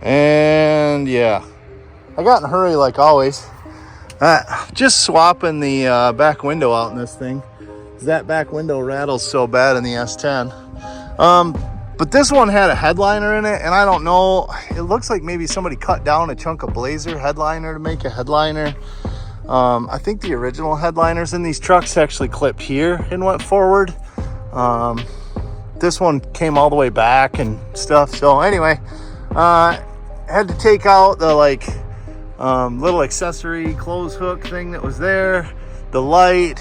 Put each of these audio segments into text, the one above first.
And yeah, I got in a hurry like always. Just swapping the back window out in this thing. That back window rattles so bad in the S10. But this one had a headliner in it, and I don't know, it looks like maybe somebody cut down a chunk of Blazer headliner to make a headliner. I think the original headliners in these trucks actually clipped here and went forward. This one came all the way back and stuff. So anyway, had to take out the little accessory clothes hook thing that was there, the light,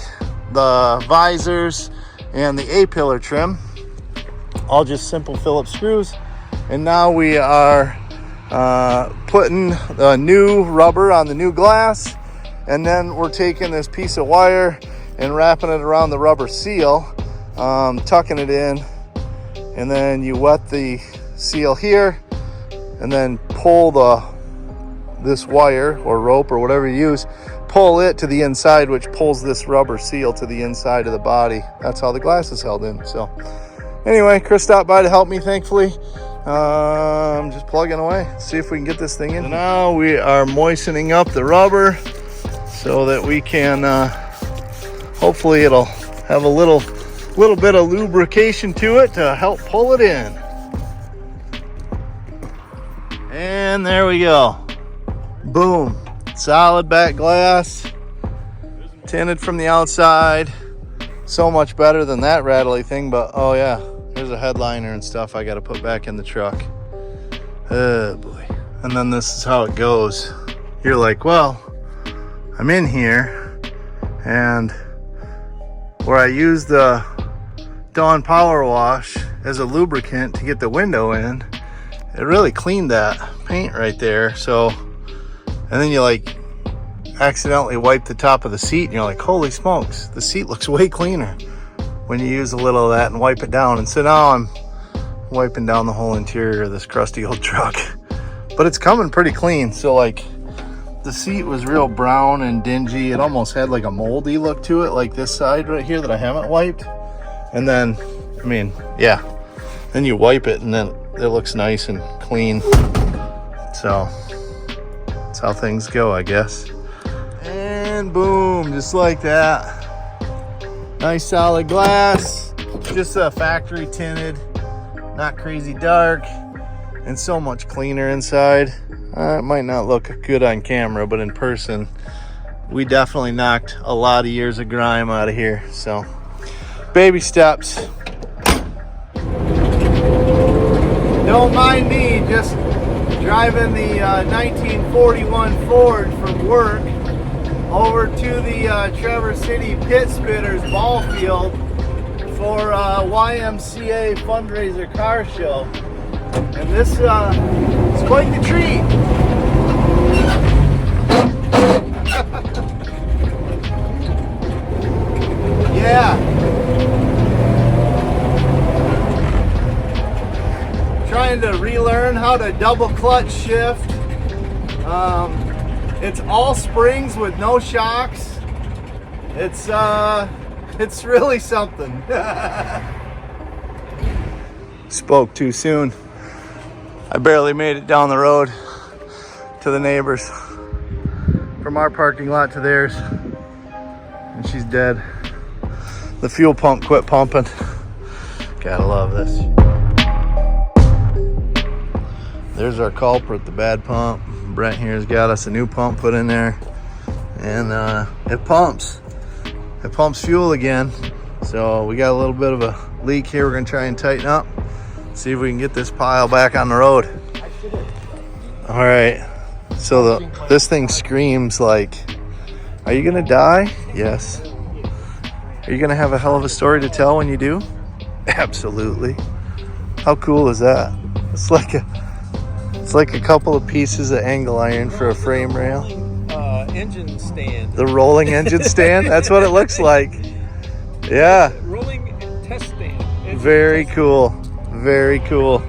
the visors, and the A-pillar trim. All just simple Phillips screws. And now we are putting the new rubber on the new glass, and then we're taking this piece of wire and wrapping it around the rubber seal, tucking it in, and then you wet the seal here and then pull this wire or rope or whatever you use, pull it to the inside, which pulls this rubber seal to the inside of the body. That's how the glass is held in. So anyway, Chris stopped by to help me, thankfully. I'm just plugging away, see if we can get this thing in. So now we are moistening up the rubber so that we can, hopefully it'll have a little bit of lubrication to it to help pull it in. And there we go. Boom. Solid back glass, tinted from the outside. So much better than that rattly thing, but oh yeah, there's a headliner and stuff I got to put back in the truck. Oh boy. And then this is how it goes. You're like, well, I'm in here, and where I use the Dawn Power Wash as a lubricant to get the window in, it really cleaned that paint right there. So, and then you accidentally wipe the top of the seat, and you're like, holy smokes, the seat looks way cleaner when you use a little of that and wipe it down. And so now I'm wiping down the whole interior of this crusty old truck, but it's coming pretty clean. So the seat was real brown and dingy. It almost had like a moldy look to it, like this side right here that I haven't wiped. And then, I mean, yeah, then you wipe it and then it looks nice and clean. So that's how things go, I guess. And boom, just like that. Nice solid glass, just a factory tinted, not crazy dark, and so much cleaner inside. It might not look good on camera, but in person, we definitely knocked a lot of years of grime out of here. So, baby steps. Don't mind me, just driving the 1941 Ford from work over to the Traverse City Pit Spitters ball field for YMCA fundraiser car show. And this is quite the treat. Yeah. Trying to relearn how to double clutch shift. It's all springs with no shocks. It's really something. Spoke too soon. I barely made it down the road to the neighbors, from our parking lot to theirs, and she's dead. The fuel pump quit pumping. Gotta love this. There's our culprit, the bad pump. Brent here's got us a new pump put in there, and it pumps. It pumps fuel again. So we got a little bit of a leak here. We're gonna try and tighten up, see if we can get this pile back on the road. All right, so this thing screams like, are you gonna die? Yes. Are you gonna have a hell of a story to tell when you do? Absolutely. How cool is that? It's like a couple of pieces of angle iron for a frame rail. Engine stand. The rolling engine stand? That's what it looks like. Yeah. Rolling test stand. Very cool. Very cool.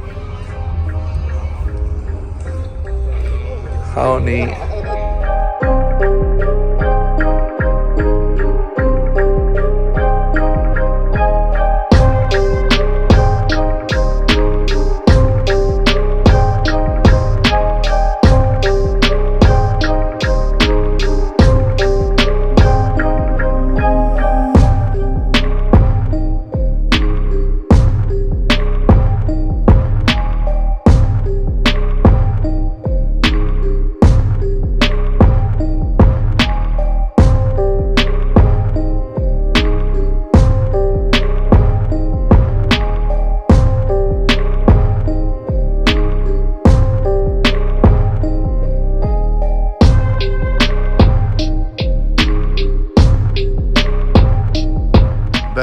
How neat.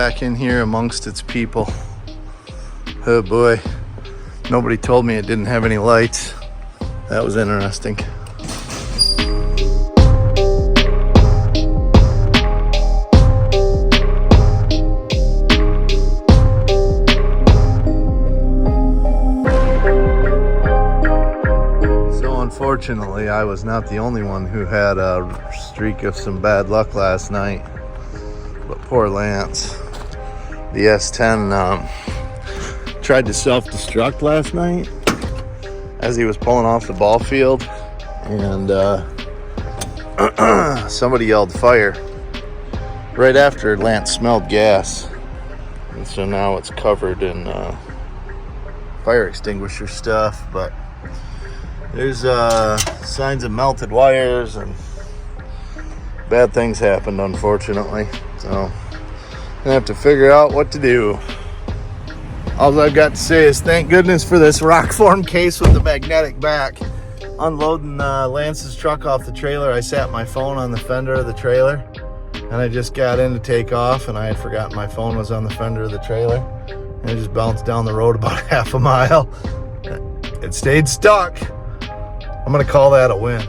back in here amongst its people. Oh boy. Nobody told me it didn't have any lights. That was interesting. Unfortunately, I was not the only one who had a streak of some bad luck last night. But poor Lance. The S10 tried to self-destruct last night as he was pulling off the ball field. And somebody yelled fire right after Lance smelled gas. And so now it's covered in fire extinguisher stuff. But there's signs of melted wires and bad things happened, unfortunately. So I'm gonna have to figure out what to do. All I've got to say is thank goodness for this rock form case with the magnetic back. Unloading Lance's truck off the trailer, I sat my phone on the fender of the trailer, and I just got in to take off, and I had forgotten my phone was on the fender of the trailer, and it just bounced down the road about half a mile. It stayed stuck. I'm gonna call that a win.